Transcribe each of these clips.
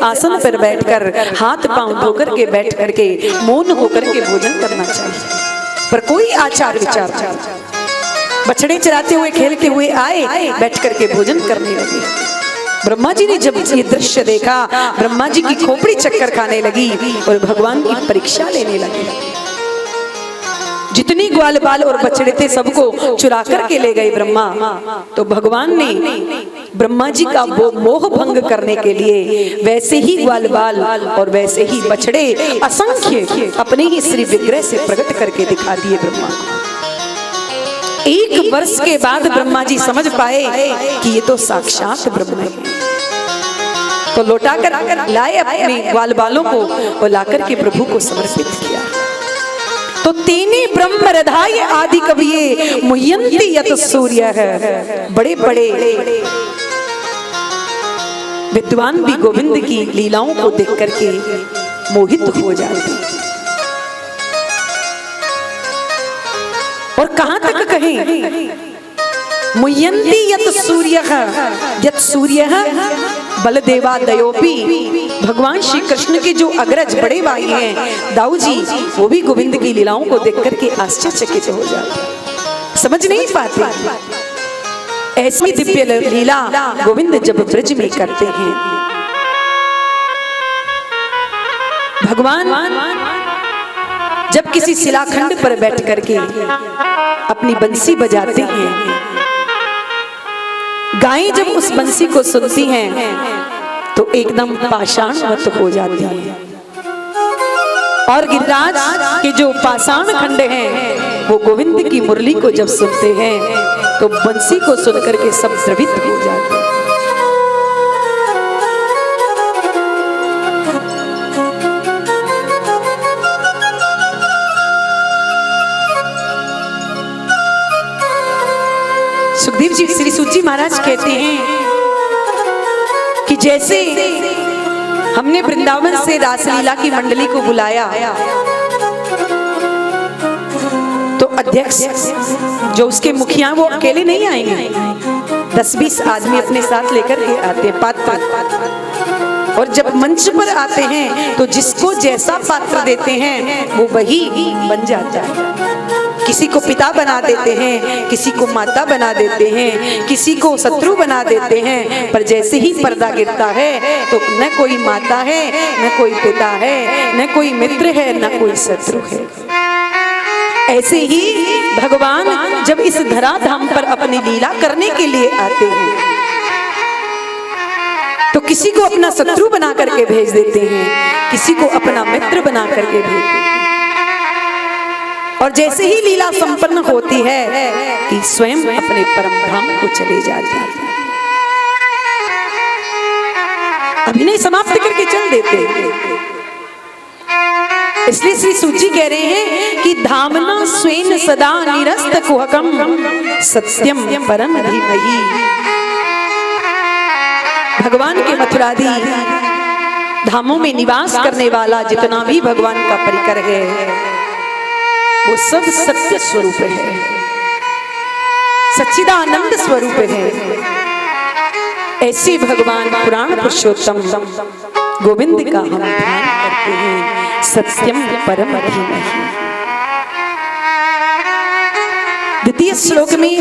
आसन पर बैठकर हाथ पांव धोकर के बैठ करके मौन होकर के भोजन करना चाहिए। पर कोई आचार विचार नहीं। बछड़े चराते हुए खेलते हुए आए, बैठ करके भोजन करने लगे। ब्रह्मा जी ने जब ये दृश्य देखा, ब्रह्मा जी की खोपड़ी चक्कर खाने लगी और भगवान की परीक्षा लेने लगे। जितनी ग्वाल बाल और बछड़े थे सबको चुरा करके ले गए ब्रह्मा। तो भगवान ने ब्रह्मा जी का वो मोह भंग करने के लिए वैसे ही ग्वाल बाल और वैसे ही बछड़े असंख्य अपने ही श्री विग्रह से प्रकट करके दिखा दिए ब्रह्मा को। 1 वर्ष के बाद ब्रह्मा जी समझ पाए कि ये तो साक्षात ब्रह्म है। तो लौटा कर लाए अपने ग्वाल बालों को और लाकर के प्रभु को समर्पित किया। तो तेने ब्रह्म रधाय आदि कविये मुह्यन्ति यत सूर्य है। बड़े बड़े विद्वान भी गोविंद की लीलाओं को देख करके मोहित हो जाते। और कहां तक कहें, मुह्यन्ति यत सूर्य बलदेवा दयोपी। भगवान श्री कृष्ण के जो अग्रज बड़े भाई हैं दाऊ जी, वो भी गोविंद की लीलाओं को देख करके आश्चर्यचकित हो जाते, समझ नहीं पाते। ऐसी दिव्य लीला गोविंद जब ब्रज में करते हैं। भगवान जब किसी शिलाखंड पर बैठ करके अपनी बंसी बजाते हैं, गायें जब उस बंसी को सुनती हैं तो एकदम पाषाणवत हो जाती हैं। और गिरिराज के जो पाषाण खंड हैं वो गोविंद की मुरली को जब सुनते हैं तो बंसी को सुनकर के सब द्रवित हो जाते हैं। सुखदेव जी श्री सूत जी महाराज कहते हैं कि जैसे हमने वृंदावन से रासलीला की मंडली को बुलाया तो अध्यक्ष जो उसके मुखिया वो अकेले नहीं आएंगे, 10-20 आदमी अपने साथ लेकर के आते हैं पात्र। और जब मंच पर आते हैं तो जिसको जैसा पात्र देते हैं वो वही बन जाता है। किसी को पिता बना देते हैं, किसी को माता बना देते हैं, किसी को शत्रु बना देते हैं। पर जैसे ही पर्दा गिरता है तो न कोई माता है, न कोई पिता है, न कोई मित्र है, न कोई शत्रु है। ऐसे ही भगवान जब इस धराधाम पर अपनी लीला करने के लिए आते हैं तो किसी को अपना शत्रु बना करके भेज देते हैं, किसी को अपना मित्र बना करके भेज देते हैं। और जैसे ही लीला संपन्न होती है कि स्वयं अपने परम धाम को चले जाते हैं, अभिनय समाप्त करके चल देते हैं। इसलिए श्री सूत जी कह रहे हैं कि धामना स्वेन सदा निरस्त कुहकम सत्यम परम धीमहि। भगवान के मथुरादि धामों में निवास करने वाला जितना भी भगवान का परिकर है वो सब सत्य स्वरूप है, सच्चिदानंद स्वरूप है। ऐसे भगवान पुराण पुरुषोत्तम गोविंद का हम ध्यान करते हैं। सत्यम परम धीमहि। द्वितीय श्लोक में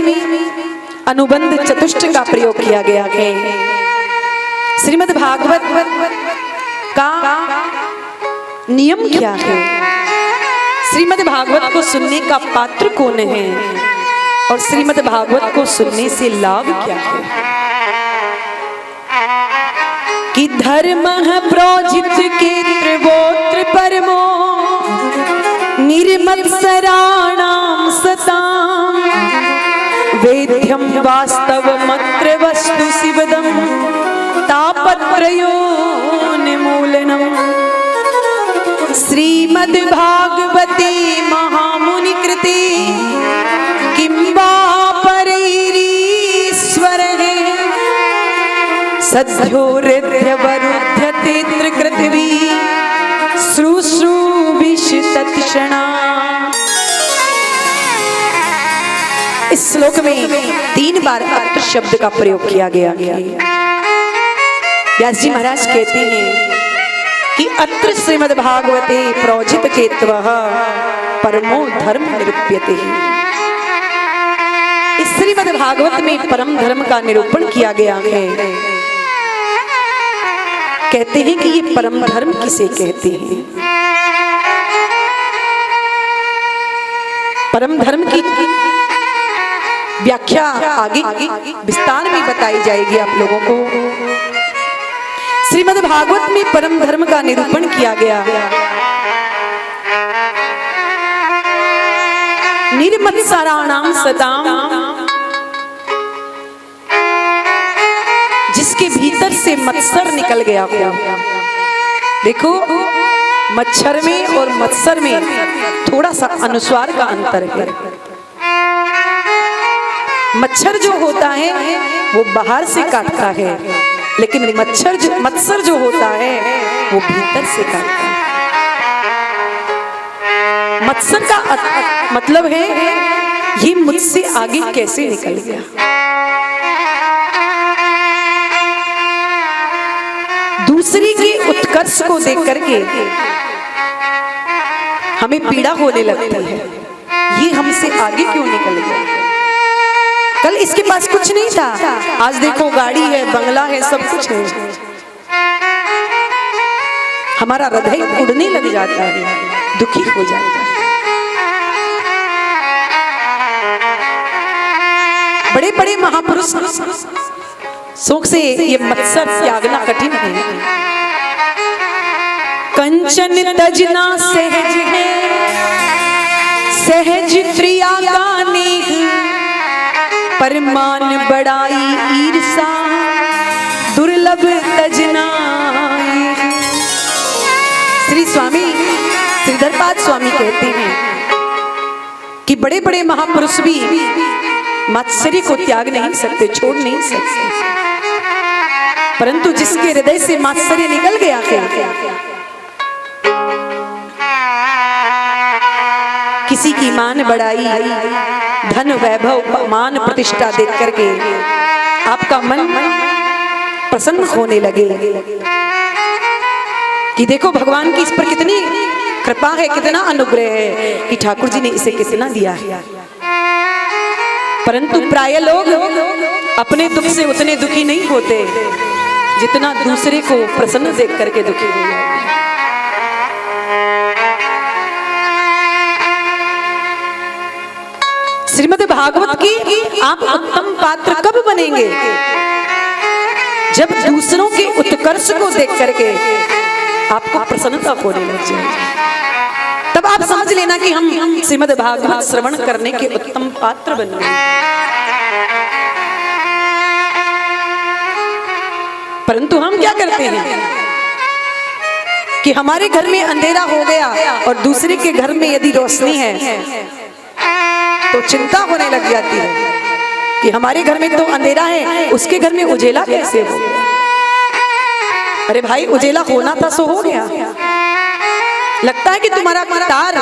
अनुबंध चतुष्ट का प्रयोग किया गया है। श्रीमद् भागवत का नियम क्या है, श्रीमद् भागवत को सुनने का पात्र कौन है और श्रीमद् भागवत को सुनने से लाभ क्या है। कि धर्म प्रोजित के त्रिगोत्र परमो निर्मत्सराणाम सताम वेद्यम वास्तव मत्र वस्तु शिवदम तापत्रयो निमूलनम। श्रीमद् भागवते महामुनि कृते किंबा परैरीश्वरः सद्योरिध्यवरुध्यते त्रिकृतिवी श्रुश्रुभिषतत्क्षणा। इस श्लोक में 3 बार अत्र शब्द का प्रयोग किया गया है। व्यास जी महाराज कहते हैं कि अत्र श्रीमद्भागवते प्रोजित केतवः परमो धर्म निरूप्यते। इस श्रीमद्भागवत में परम धर्म का निरूपण किया गया है। कहते हैं कि ये परम धर्म किसे कहते हैं। परम धर्म की व्याख्या आगे विस्तार में बताई जाएगी आप लोगों को। श्रीमद्भागवत में परम धर्म का निरूपण किया गया। निर्मत्सराणाम सताम, जिसके भीतर से मत्सर निकल गया हो। देखो, मच्छर में और मत्सर में थोड़ा सा अनुस्वार का अंतर है। मच्छर जो होता है वो बाहर से काटता है, लेकिन मत्सर जो होता है वो भीतर से काटता है। मत्सर का मतलब है ये मुझसे आगे कैसे निकल गया। दूसरे के उत्कर्ष को देख करके हमें पीड़ा होने लगती है। ये हमसे आगे क्यों निकल गया। कल इसके पास कुछ नहीं था, आज देखो गाड़ी है, बंगला है, सब कुछ है। हमारा हृदय उड़ने लग जाता है, दुखी हो जाता है। बड़े बड़े महापुरुष शोक से ये मत्सर त्यागना कठिन है। कंचन तजना सहज है, सहज प्रिया गाने, परमान बड़ाई ईर्षा, दुर्लभ तजना। श्री स्वामी श्रीधरपाद स्वामी कहते हैं कि बड़े बड़े महापुरुष भी मत्सरी को त्याग नहीं सकते, छोड़ नहीं सकते, परंतु जिसके हृदय से मात्सर्य निकल गया है, किसी की मान बढ़ाई, धन वैभव मान प्रतिष्ठा देख करके आपका मन प्रसन्न होने लगे कि देखो भगवान की इस पर कितनी कृपा है, कितना अनुग्रह है कि ठाकुर जी ने इसे कितना दिया है। परंतु प्राय लोग अपने दुख से उतने दुखी नहीं होते जितना दूसरे को प्रसन्न देख करके दुखी हो जाते। श्रीमद् भागवत की आप उत्तम पात्र कब बनेंगे? जब दूसरों के उत्कर्ष को देख करके आपको प्रसन्नता होने लग जाए, तब आप समझ लेना कि हम श्रीमद् भागवत श्रवण करने के उत्तम पात्र बन गए। परंतु हम क्या करते हैं कि हमारे घर में अंधेरा हो गया और दूसरे के घर में यदि रोशनी है तो चिंता होने लग जाती है कि हमारे घर में तो अंधेरा है, उसके घर में उजेला कैसे हो। अरे भाई, उजेला होना था सो हो गया। लगता है कि तुम्हारा तार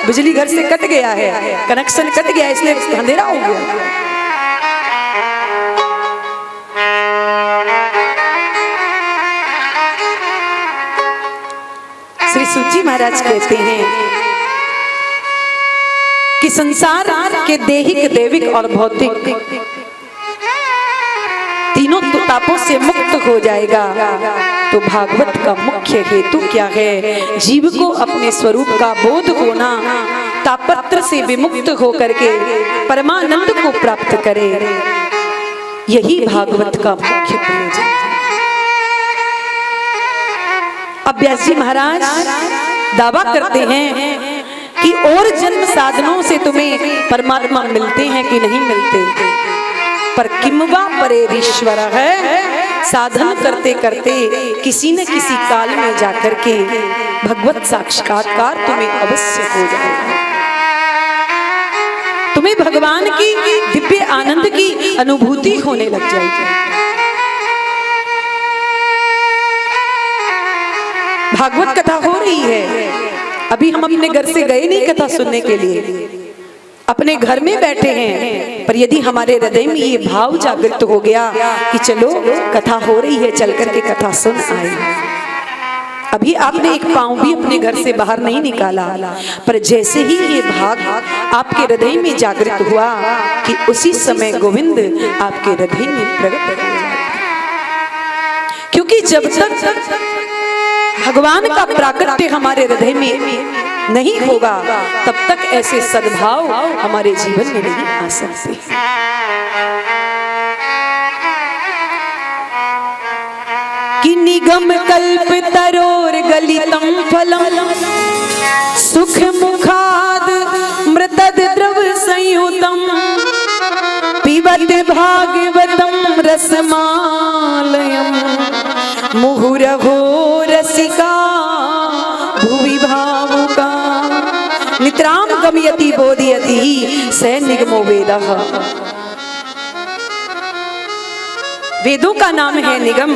बिजली घर से कट गया है, कनेक्शन कट गया, इसलिए अंधेरा हो गया। श्री सूची महाराज कहते हैं कि संसार के दैहिक, दैविक और भौतिक तीनों तापों से मुक्त हो जाएगा। तो भागवत का मुख्य हेतु क्या है? जीव को अपने स्वरूप का बोध होना, तापत्र से विमुक्त हो करके परमानंद को प्राप्त करे। यही भागवत का मुख्य प्रयोजन है। अब व्यास जी महाराज दावा करते हैं कि और जन्म साधनों से तुम्हें परमात्मा मिलते हैं कि नहीं मिलते, पर किमवा परेरीश्वर है। साधन करते करते किसी न किसी काल में जाकर के भगवत साक्षात्कार तुम्हें अवश्य हो जाएगा। तुम्हें भगवान की दिव्य आनंद की अनुभूति होने लग जाएगी। भागवत कथा हो रही है, अभी हम अपने घर से गए नहीं कथा सुनने के लिए, अपने घर में बैठे हैं, पर यदि हमारे हृदय में ये भाव जागृत हो गया कि चलो कथा हो रही है, चल करके कथा सुन आए, अभी आपने एक पांव भी अपने घर से बाहर नहीं निकाला, पर जैसे ही ये भाग आपके हृदय में जागृत हुआ कि उसी समय गोविंद आपके हृदय में प्रकट हो जाते। क्योंकि जब तक भगवान का प्राकट्य हमारे हृदय में नहीं होगा, तब तक ऐसे सद्भाव हमारे जीवन में नहीं आ सकते। कि निगम कल्प तरोर गलितम फलम सुख मुखाद मृतद द्रव संयुतम पिबत भागवतम रसमालयम मुहुरहो रसिका भुवि भावुका नित्राम गमयति बोधयति स निगमो वेदः। वेदों का नाम है निगम,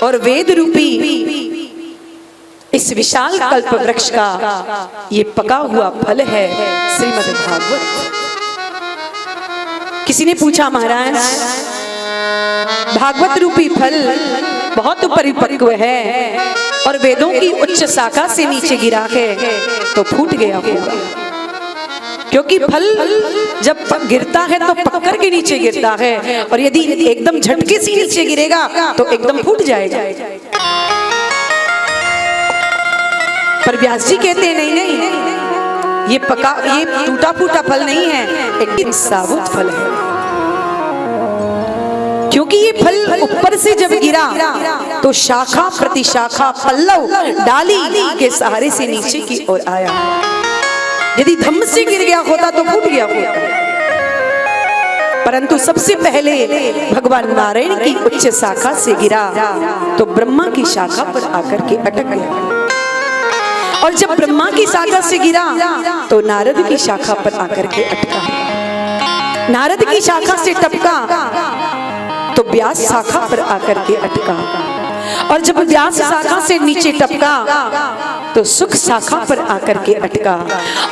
और वेद रूपी इस विशाल कल्प वृक्ष का ये पका हुआ फल है श्रीमद् भागवत। किसी ने पूछा, महाराज भागवत रूपी फल बहुत परिपक्व है और वेदों की उच्च शाखा से नीचे गिरा है तो फूट गया होगा, क्योंकि फल जब गिरता है तो पकड़ के नीचे गिरता है, और यदि एकदम झटके से नीचे गिरेगा तो एकदम फूट जाएगा। पर व्यास जी कहते हैं नहीं, ये टूटा फूटा फल नहीं है, एकदम साबुत फल है। क्योंकि ये फल ऊपर से जब गिरा तो शाखा प्रतिशाखा पल्लव डाली के सहारे से नीचे की ओर आया। यदि धम्म से गिर गया होता तो फूट गया होता, परंतु सबसे पहले भगवान नारायण की उच्च शाखा से गिरा तो ब्रह्मा की शाखा पर आकर के अटक गया, और जब ब्रह्मा की शाखा से गिरा तो नारद की शाखा पर आकर के अटका, नारद की शाखा से टपका तो व्यास शाखा पर आकर के अटका, और जब व्यास शाखा से नीचे टपका तो सुख शाखा पर आकर के अटका,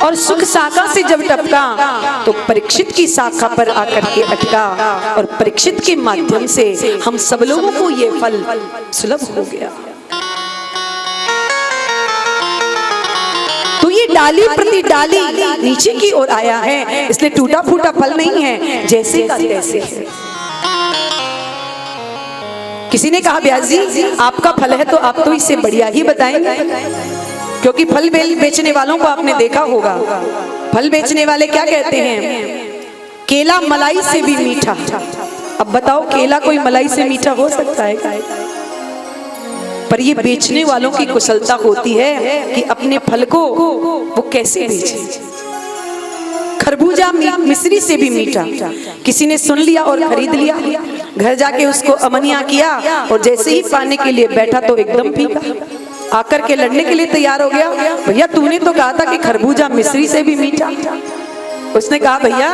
और सुख शाखा से जब टपका तो परीक्षित की शाखा पर आकर के अटका, और परीक्षित के माध्यम से हम सब लोगों को ये फल सुलभ हो गया। तो ये डाली प्रति डाली नीचे की ओर आया है, इसलिए टूटा फूटा फल नहीं है, जैसे का तैसे है। किसी ने कहा, व्यास जी आपका फल है तो आप तो इससे बढ़िया ही बताएंगे, क्योंकि फल बेचने वालों को आपने देखा होगा। फल बेचने वाले क्या कहते हैं, केला मलाई से भी मीठा। अब बताओ, केला कोई मलाई से मीठा हो सकता है? पर ये बेचने वालों की कुशलता होती है कि अपने फल को वो कैसे बेचे। खरबूजा मिश्री से भी मीठा। किसी ने सुन लिया और खरीद लिया, घर जाके उसको अमनिया किया, और जैसे ही पाने के लिए बैठा तो एकदम फीका, आकर के लड़ने के लिए तैयार हो गया। भैया तूने तो कहा था कि खरबूजा मिश्री से भी मीठा। उसने कहा, भैया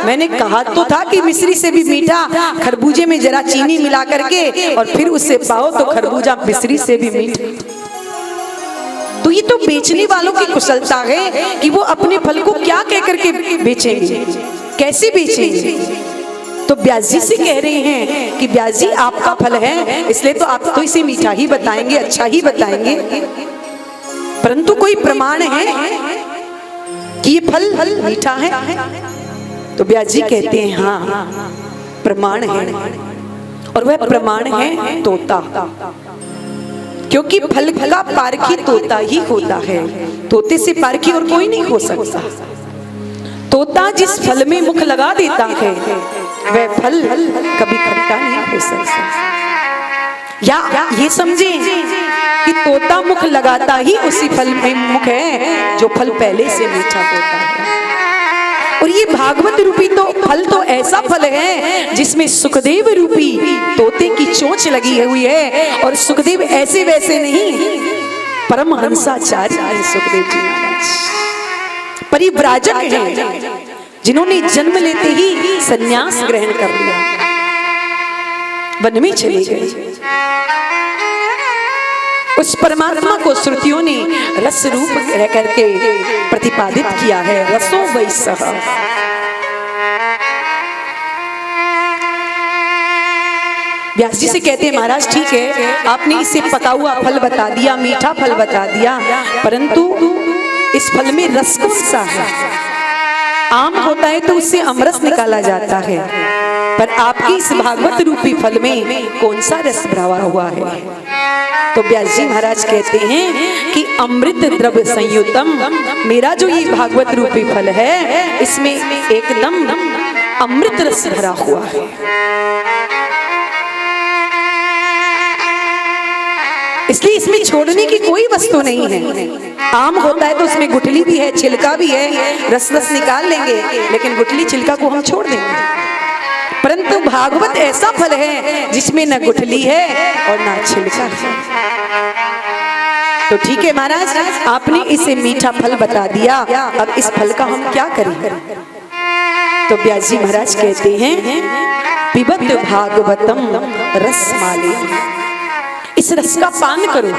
मैंने कहा तो था कि मिश्री से भी मीठा, खरबूजे में जरा चीनी मिला करके और फिर उससे पाओ तो खरबूजा मिश्री से भी मीठा। तो ये तो बेचने वालों की कुशलता है कि वो अपने फल को क्या कह करके बेचेंगे, कैसे बेचेंगे। तो व्यास जी से कह रहे हैं कि व्यास जी आपका फल है, इसलिए तो आप तो इसे मीठा ही बताएंगे, अच्छा ही बताएंगे, परंतु कोई प्रमाण है कि ये फल मीठा है? तो व्यास जी कहते हैं हाँ, प्रमाण है, और वह प्रमाण है तोता। क्योंकि फल का पारखी तोता ही होता है, तोते से पारखी और कोई नहीं हो सकता। तोता जिस फल में मुख लगा देता है वह फल कभी खट्टा नहीं हो सकता। या ये समझे कि तोता मुख लगाता ही उसी फल में मुख है जो फल पहले से मीठा होता है। और ये भागवत रूपी तो फल तो ऐसा फल है जिसमें सुखदेव रूपी तोते की चोंच लगी हुई है, और सुखदेव ऐसे वैसे नहीं, परमहंसाचार्य है सुखदेव जी महाराज, परिव्राजक हैं, जिन्होंने जन्म लेते ही सन्यास ग्रहण कर लिया, वन में चले गए। उस परमात्मा को श्रुतियों ने रस रूप रह करके प्रतिपादित किया है, रसो वैसः। व्यास जी से कहते हैं महाराज ठीक है, आपने इसे पका हुआ फल बता दिया, मीठा फल बता दिया, परंतु इस फल में रस कौन सा है? आम होता है तो उससे अमरस निकाला जाता है, पर आपकी इस भागवत रूपी फल में कौन सा रस भरा हुआ है? तो व्यास जी महाराज कहते हैं कि अमृत द्रव्य संयुतम, मेरा जो ये भागवत रूपी फल है इसमें एकदम अमृत रस भरा हुआ है। इसलिए इसमें छोड़ने की कोई वस्तु नहीं है। आम होता है तो उसमें गुठली भी है, छिलका भी है, रस रस निकाल लेंगे, लेकिन गुठली छिलका को हम छोड़ देंगे। परंतु भागवत ऐसा फल है जिसमें न गुठली है और न छिलका है। तो ठीक है महाराज, आपने इसे मीठा फल बता दिया, अब इस फल का हम क्या करें? तो व्यास जी महाराज कहते हैं पिबत भागवतम रसमाले, इस रस का पान करो।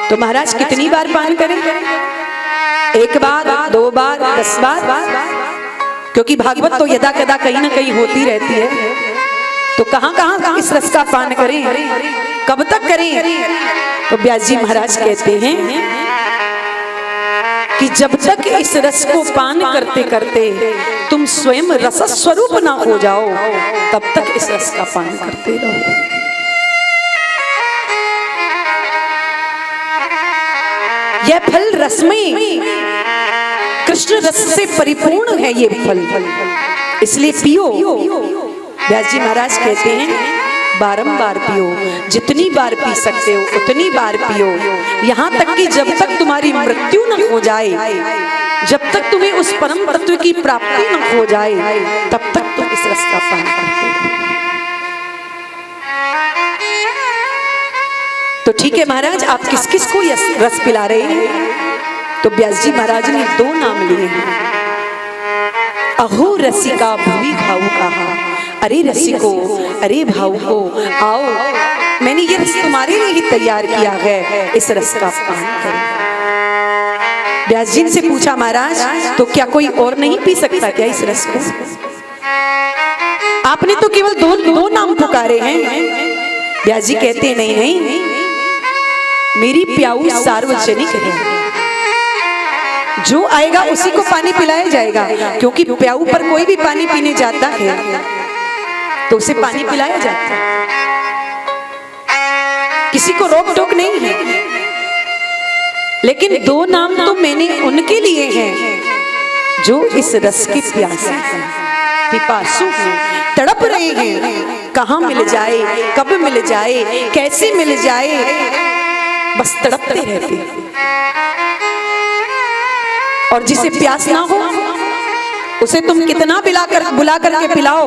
तो महाराज कितनी बार पान करें? एक बार, 2 बार, 10 बार? क्योंकि भागवत तो यदा कदा कहीं ना कहीं होती रहती है, तो कहां इस रस का पान करें, कब तक करें? तो व्यास जी महाराज कहते हैं कि जब तक इस रस को पान करते करते तुम स्वयं रस स्वरूप ना हो जाओ, तब तक इस रस का पान करते रहो। यह फल रसमय कृष्ण रस से परिपूर्ण है ये फल, इसलिए पियो। व्यास जी महाराज कहते हैं बारंबार पियो, जितनी बार पी सकते हो उतनी बार पियो, यहाँ तक कि जब तक तुम्हारी मृत्यु न हो जाए, जब तक तुम्हें उस परम तत्व की प्राप्ति न हो जाए, तब तक तुम इस रस का पान करते हो। तो ठीक है महाराज, आप किस किस को रस पिला रहे हैं? तो व्यास जी महाराज ने 2 नाम लिए हैं। अहो रसिका भूमि भाऊ कहा, अरे रसिको, अरे भाऊ को आओ, मैंने ये रस तुम्हारे लिए ही तैयार किया है, इस रस का पान करो। व्यास जी से पूछा महाराज तो क्या कोई और नहीं पी सकता क्या इस रस को? आपने तो केवल दो नाम पुकारे हैं। व्यास जी कहते नहीं नहीं, मेरी प्याऊ सार्वजनिक है, जो आएगा उसी को पानी पिलाया जाएगा, क्योंकि प्याऊ पर कोई भी पानी पीने जाता है तो उसे पानी पिलाया जाता है, किसी को रोक टोक नहीं है। लेकिन 2 नाम तो मैंने उनके लिए हैं जो इस रस के प्यासे हैं, पिपासु हैं, तड़प रहे हैं, कहाँ मिल जाए, कब मिल जाए, कैसे मिल जाए, बस तड़पते रहते हैं। और जिसे प्यास ना हो उसे तुम कितना बुला करके पिलाओ,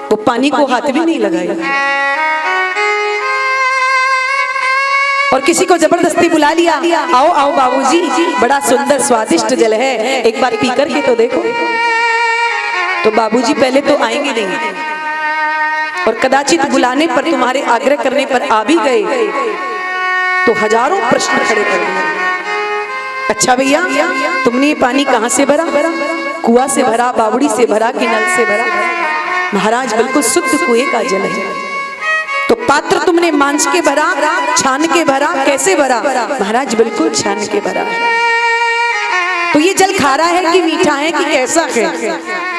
वो पानी को हाथ भी नहीं लगाएगा। और किसी को जबरदस्ती बुला लिया, आओ आओ बाबूजी, बड़ा सुंदर स्वादिष्ट जल है, एक बार पी करके तो देखो, तो बाबूजी पहले तो आएंगे नहीं, और कदाचित बुलाने पर, तुम्हारे आग्रह करने पर आ भी गए तो हजारों प्रश्न खड़े कर दिए। अच्छा भैया, तुमने ये पानी कहाँ से भरा? कुआं से भरा, बावड़ी से भरा कि नल से भरा? महाराज बिल्कुल शुद्ध कुएं का जल है। तो पात्र तुमने मांझ के भरा, छान के भरा, कैसे भरा? महाराज बिल्कुल छान के भरा। तो ये जल खारा है कि मीठा है कि कैसा है?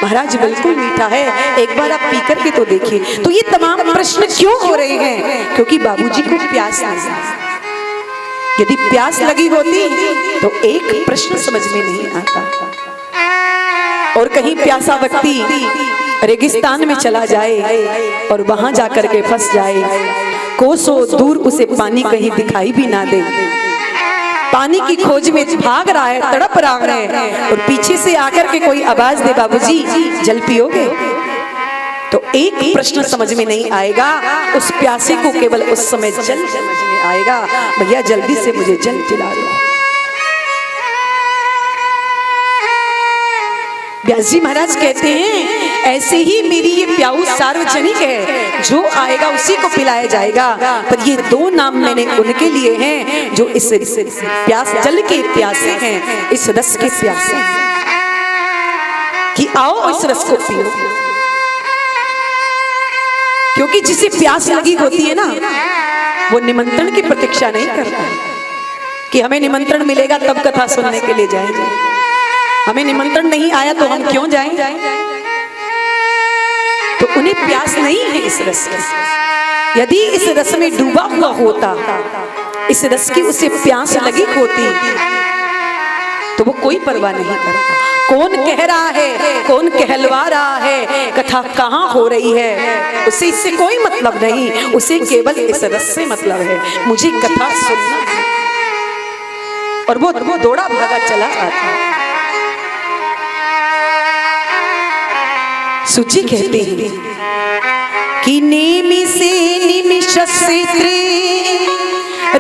महाराज बिल्कुल मीठा है, एक बार आप पी करके तो देखिए। तो ये तमाम प्रश्न क्यों हो रहे हैं? क्योंकि बाबूजी को प्यास नहीं। यदि प्यास लगी होती तो एक प्रश्न समझ में नहीं आता। और कहीं प्यासा व्यक्ति रेगिस्तान में चला जाए और वहां जाकर के फंस जाए, कोसों दूर उसे पानी कहीं दिखाई भी ना दे, पानी की खोज में भाग रहा है, तड़प रहा है, और पीछे से आकर के कोई आवाज दे, बाबूजी जल पियोगे? तो एक प्रश्न समझ में नहीं आएगा, उस प्यासे को केवल उस समय जल समझ में आएगा, भैया जल्दी से मुझे जल पिला दो। व्यास जी महाराज कहते हैं ऐसे ही मेरी ये प्याऊ सार्वजनिक है, जो आएगा उसी को पिलाया जाएगा। पर ये 2 नाम मैंने उनके लिए हैं जो इस प्यास, जल के प्यासे हैं, इस रस के प्यासे हैं, कि आओ इस रस को पियो। क्योंकि जिसे प्यास लगी होती है ना, वो निमंत्रण की प्रतीक्षा नहीं करता कि हमें निमंत्रण मिलेगा तब कथा सुनने के लिए जाएंगे। हमें निमंत्रण नहीं आया तो हम क्यों जाएं? तो उन्हें प्यास नहीं है इस रस की। यदि इस रस में डूबा हुआ होता, इस रस की उसे प्यास लगी होती, तो वो कोई परवाह नहीं करता। कौन कह रहा है, कौन कहलवा रहा है, कथा कहाँ हो रही है, उसे इससे कोई मतलब नहीं। उसे केवल इस रस से मतलब है, मुझे कथा सुनना है। और वो दौड़ा भागा चला आता। सूची कहते हैं कि नेमि से निमिष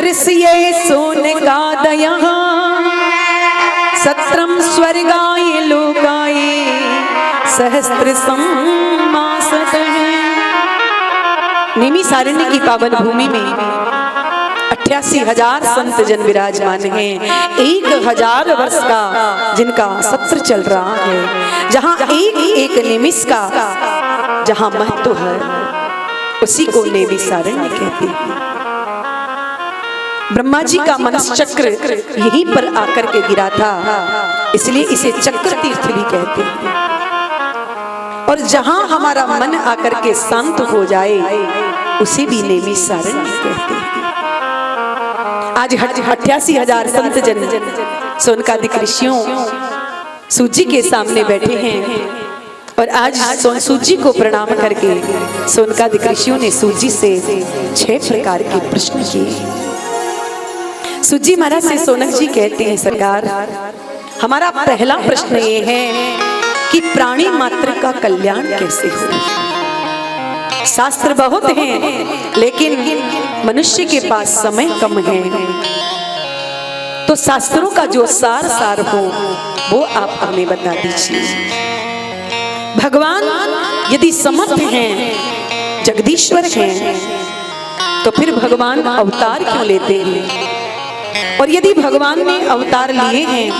ऋषये सोन गादया सत्रम स्वर्गाय लोकाय सहस्त्र सम्मासतः। नेमि सारण्य की पावन भूमि में 88,000 संत जन विराजमान हैं। 1,000 वर्ष का जिनका सत्र चल रहा है, जहाँ एक एक निमिष का जहाँ महत्व है, उसी को नेमि सारण्य कहते हैं। ब्रह्मा जी का मनस चक्र यहीं पर आकर के गिरा था, इसलिए इसे चक्र तीर्थ भी कहते हैं। और जहां हमारा मन आकर के शांत हो जाए, उसे भी नेमि सारण्य कहते हैं। आज 88,000 संत जन सोनकादिक ऋषियों सूजी के सामने बैठे हैं, और आज सूजी को प्रणाम करके सोनकादिक ऋषियों ने सूजी से 6 प्रकार के प्रश्न किए। सूजी महाराज से सोनक जी कहते हैं, सरकार, हमारा पहला प्रश्न ये है कि प्राणी मात्र का कल्याण कैसे हो। शास्त्र बहुत हैं, लेकिन मनुष्य के पास समय कम है, तो शास्त्रों का जो सार हो वो आप हमें बता दीजिए। भगवान यदि समर्थ हैं, जगदीश्वर हैं, तो फिर भगवान अवतार क्यों लेते हैं? और यदि भगवान ने अवतार लिए हैं,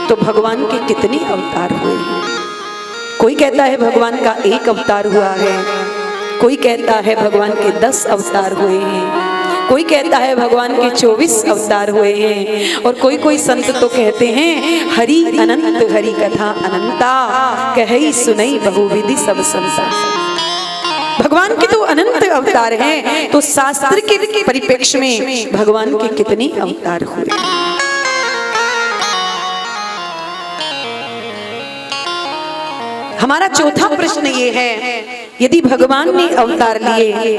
तो भगवान के कितने अवतार हुए हैं? कोई कहता है भगवान का 1 अवतार हुआ है, कोई कहता है भगवान के 10 अवतार हुए हैं, कोई कहता है भगवान के 24 अवतार हुए हैं, और कोई संत तो कहते हैं हरि अनंत हरि कथा अनंता, कही सुनई बहुविधि सब संता। भगवान के तो अनंत अवतार हैं, तो शास्त्र के परिप्रेक्ष्य में भगवान के कितने अवतार हुए? हमारा चौथा प्रश्न ये है, यदि भगवान ने अवतार लिए,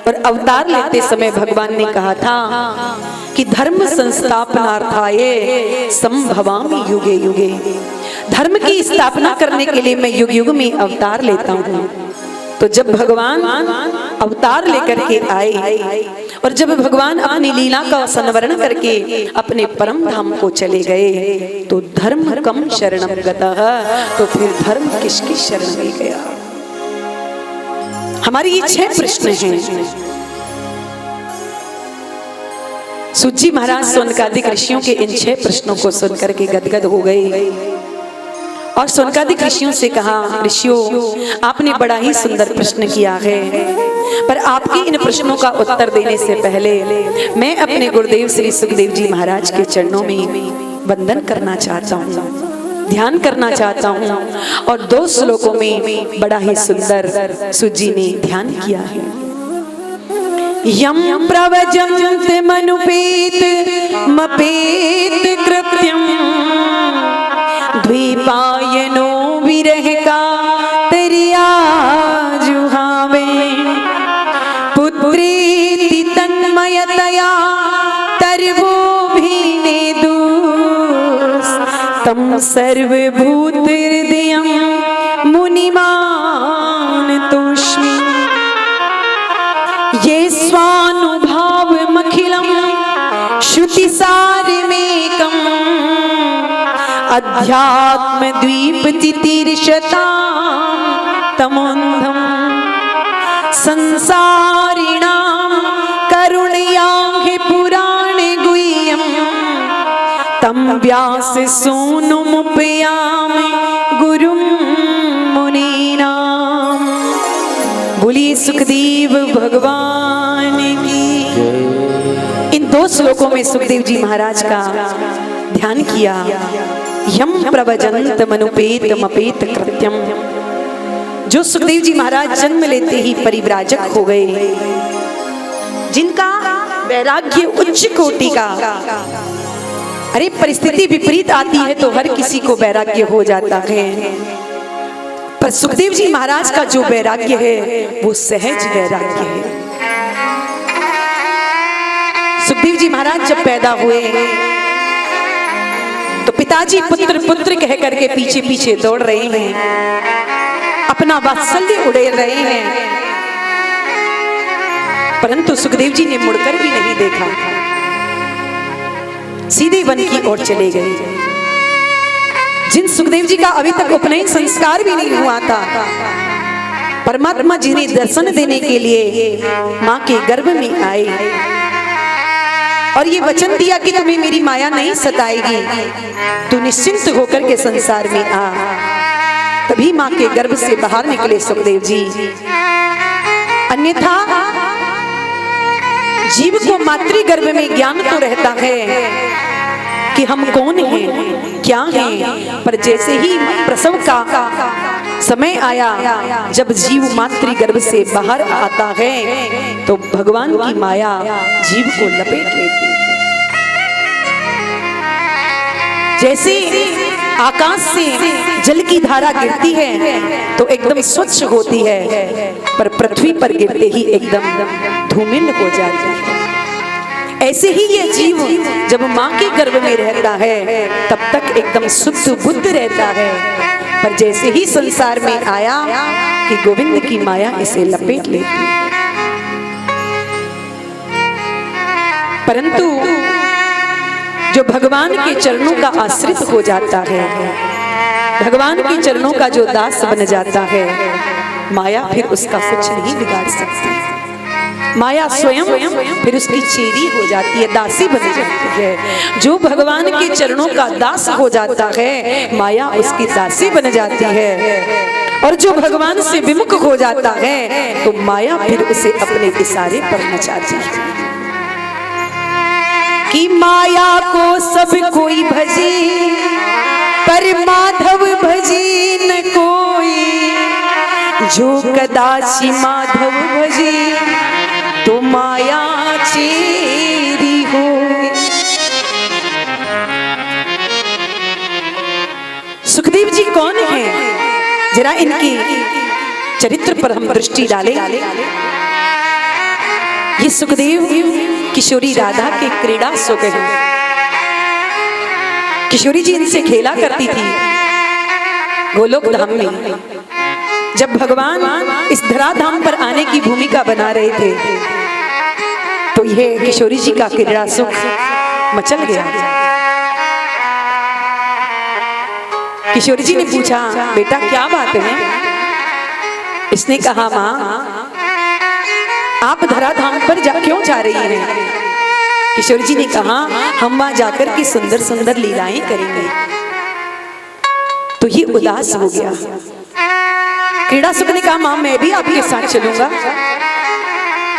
और अवतार लेते समय भगवान ने कहा था कि धर्म संस्थापनार्थाय संभवामि युगे युगे, धर्म की स्थापना करने के लिए मैं युग युग में अवतार लेता हूँ। तो जब भगवान अवतार लेकर के आए, और जब भगवान अपनी लीला का संवरण करके अपने परम धाम को चले गए, तो धर्म कम शरणम गतः, तो फिर धर्म किसकी शरण में गया? हमारे ये 6 प्रश्न हैं। सूजी महाराज सोनकादिक ऋषियों के इन 6 प्रश्नों को सुनकर के गदगद हो गए, और सोनकादिक ऋषियों से कहा, ऋषियों, आपने बड़ा ही सुंदर प्रश्न किया है, पर आपके इन प्रश्नों का उत्तर देने से पहले मैं अपने गुरुदेव श्री सुखदेव जी महाराज के चरणों में वंदन करना चाहता हूँ, ध्यान करना चाहता हूँ। और 2 श्लोकों में बड़ा ही सुंदर सूजी ने ध्यान किया है। यम प्रवजंत मनुपेत मपेत कृत्यम द्वीपायनो विरह का तरिया जुहावे पुत्रेति तन्मयतया तरवो भीने दूस तम सर्वभूत हृदयं मुनिमान तुष्मि ये स्वानुभावमखिलं श्रुतिसारमेकम् अध्यात्म द्वीप तितीर्षतां तमोन्धं संसारिणां करुणयां पुराण गुह्यं तं व्यास सूनुमुपयामि गुरुं मुनीनां। बोलिए सुखदेव भगवान की। इन 2 श्लोकों में सुखदेव जी महाराज का ध्यान किया। यम प्रवजंत मनुपेतमपेत कृत्यम। जो सुखदेव जी महाराज जन्म लेते ही परिव्राजक हो गए, जिनका वैराग्य उच्च कोटि का। अरे परिस्थिति विपरीत आती है तो हर किसी को वैराग्य हो जाता है, पर सुखदेव जी महाराज का जो वैराग्य है वो सहज वैराग्य है। सुखदेव जी महाराज जब पैदा हुए तो पिताजी पुत्र पुत्र कह करके पीछे पीछे दौड़ रहे हैं, अपना वात्सल्य उड़ेल रहे हैं, परंतु सुखदेव जी ने मुड़कर भी नहीं देखा, सीधे वन की ओर चले गए। जिन सुखदेव जी का अभी तक उपनयन संस्कार भी नहीं हुआ था, परमात्मा जी ने दर्शन देने के लिए मां के गर्भ में आए और ये वचन दिया कि तुम्हें मेरी माया नहीं सताएगी, तू निश्चिंत होकर के संसार में आ। तभी मां के गर्भ से बाहर निकले सुखदेव जी। अन्यथा जीव को मातृ गर्भ में ज्ञान तो रहता है कि हम कौन हैं, क्या हैं, पर जैसे ही प्रसव का समय आया, जब जीव मातृ गर्भ से बाहर आता है तो भगवान की माया जीव को लपेट लेती है। जैसे आकाश से जल की धारा गिरती है तो एकदम स्वच्छ होती है, पर पृथ्वी पर गिरते ही एकदम धूमिल हो जाती है। ऐसे ही ये जीव जब मां के गर्भ में रहता है तब तक एकदम शुद्ध बुद्ध रहता है, पर जैसे ही संसार में आया कि गोविंद की माया इसे लपेट लेती है। परंतु जो भगवान के चरणों का आश्रित हो जाता है, भगवान के चरणों का जो दास बन जाता है, माया फिर उसका कुछ नहीं बिगाड़ सकती। माया स्वयं फिर उसकी चेरी हो जाती है, दासी बन जाती है। जो भगवान के चरणों का दास हो जाता है, माया उसकी दासी बन जाती है। और जो भगवान से विमुख हो जाता है तो माया फिर उसे अपने इशारे पर नचाती है कि माया को सब कोई भजे पर माधव भजे न कोई, जो कदाचि माधव भजे तो माया चेरी हो। सुखदेव जी कौन है, जरा इनके चरित्र पर हम दृष्टि डालें। ये सुखदेव किशोरी राधा के क्रीड़ा सुख हैं। किशोरी जी इनसे खेला करती थी गोलोक धाम में। जब भगवान इस धराधाम पर आने की भूमिका बना रहे थे तो यह किशोरी जी का क्रीड़ा सुख मचल गया। किशोरी जी ने पूछा, बेटा क्या बात है? इसने कहा, माँ आप धराधाम पर क्यों जा रही हैं? किशोरी जी ने कहा, हम वहां जाकर के सुंदर सुंदर लीलाएं करेंगे। तो ये उदास हो गया। क्रीड़ा सुख ने कहा, मां मैं भी आपके साथ चलूंगा।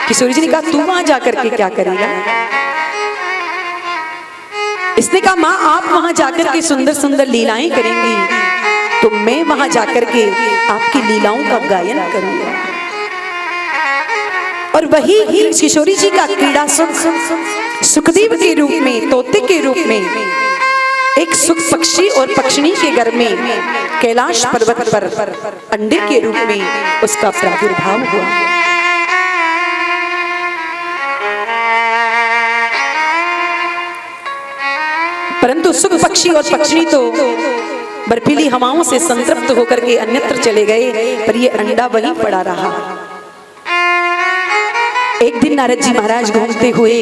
किशोरी जी ने कहा, तू वहां जाकर के क्या करेगा? इसने कहा, मां आप वहां जाकर के सुंदर सुंदर लीलाएं करेंगी तो मैं वहां जाकर के आपकी लीलाओं का गायन करूंगा। और वही किशोरी जी का क्रीड़ा सुख सुखदेव के रूप में, तोते के रूप में, एक सुख पक्षी और पक्षिणी के घर में कैलाश पर्वत पर अंडे के रूप में उसका प्रादुर्भाव हुआ। परंतु सुख पक्षी और पक्षिणी तो बर्फीली हवाओं से संतृप्त होकर के अन्यत्र चले गए, पर ये अंडा वहीं पड़ा रहा। एक दिन नारद जी महाराज घूमते हुए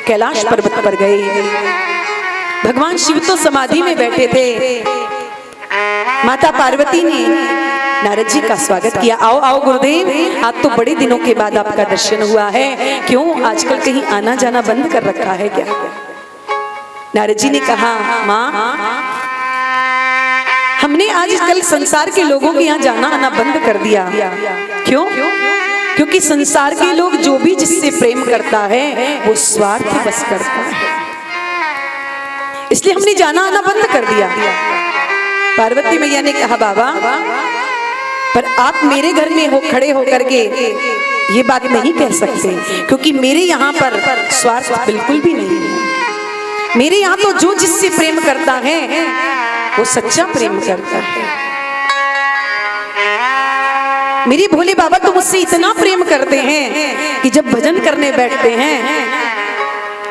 कैलाश पर्वत पर गए। भगवान शिव तो समाधि में बैठे थे। माता पार्वती ने नारद जी का स्वागत किया। आओ आओ गुरुदेव, आज तो बड़े दिनों के बाद आपका दर्शन हुआ है, क्यों आजकल कहीं आना जाना बंद कर रखा है क्या? नारद जी ने कहा, माँ हमने आजकल संसार के लोगों के यहाँ जाना आना बंद कर दिया। क्यों? क्योंकि संसार के लोग जो भी जिससे प्रेम करता है वो स्वार्थ बस करता है, इसलिए हमने जाना आना बंद कर दिया। पार्वती मैया ने कहा बाबा, पर आप मेरे घर में खड़े होकर के ये बात नहीं कह सकते, क्योंकि मेरे यहाँ पर स्वार्थ बिल्कुल भी नहीं है। मेरे यहाँ तो जो जिससे प्रेम करता है वो सच्चा प्रेम करता है। मेरे भोले बाबा तो मुझसे इतना प्रेम करते हैं कि जब भजन करने बैठते हैं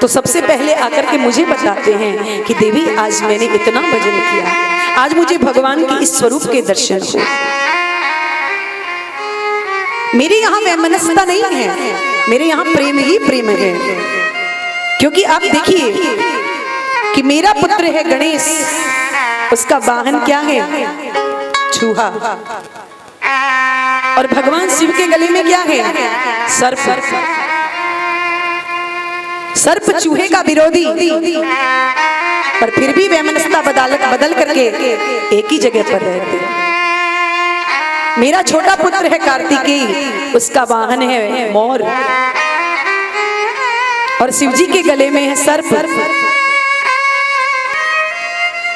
तो सबसे पहले आकर के मुझे बताते हैं कि देवी आज मैंने इतना भजन किया, आज मुझे भगवान के इस स्वरूप के दर्शन हुए। मेरे यहाँ वैमनस्यता नहीं है, मेरे यहाँ प्रेम ही प्रेम है। क्योंकि आप देखिए कि मेरा पुत्र है गणेश, उसका वाहन क्या है? चूहा। और भगवान शिव के गले में क्या है? सर्प। सर्प चूहे का विरोधी, पर फिर भी वैमनस्यता बदल करके एक ही जगह पर रहते हैं। मेरा छोटा पुत्र है कार्तिकेय, उसका वाहन है मोर, और शिव जी के गले में है सर्प।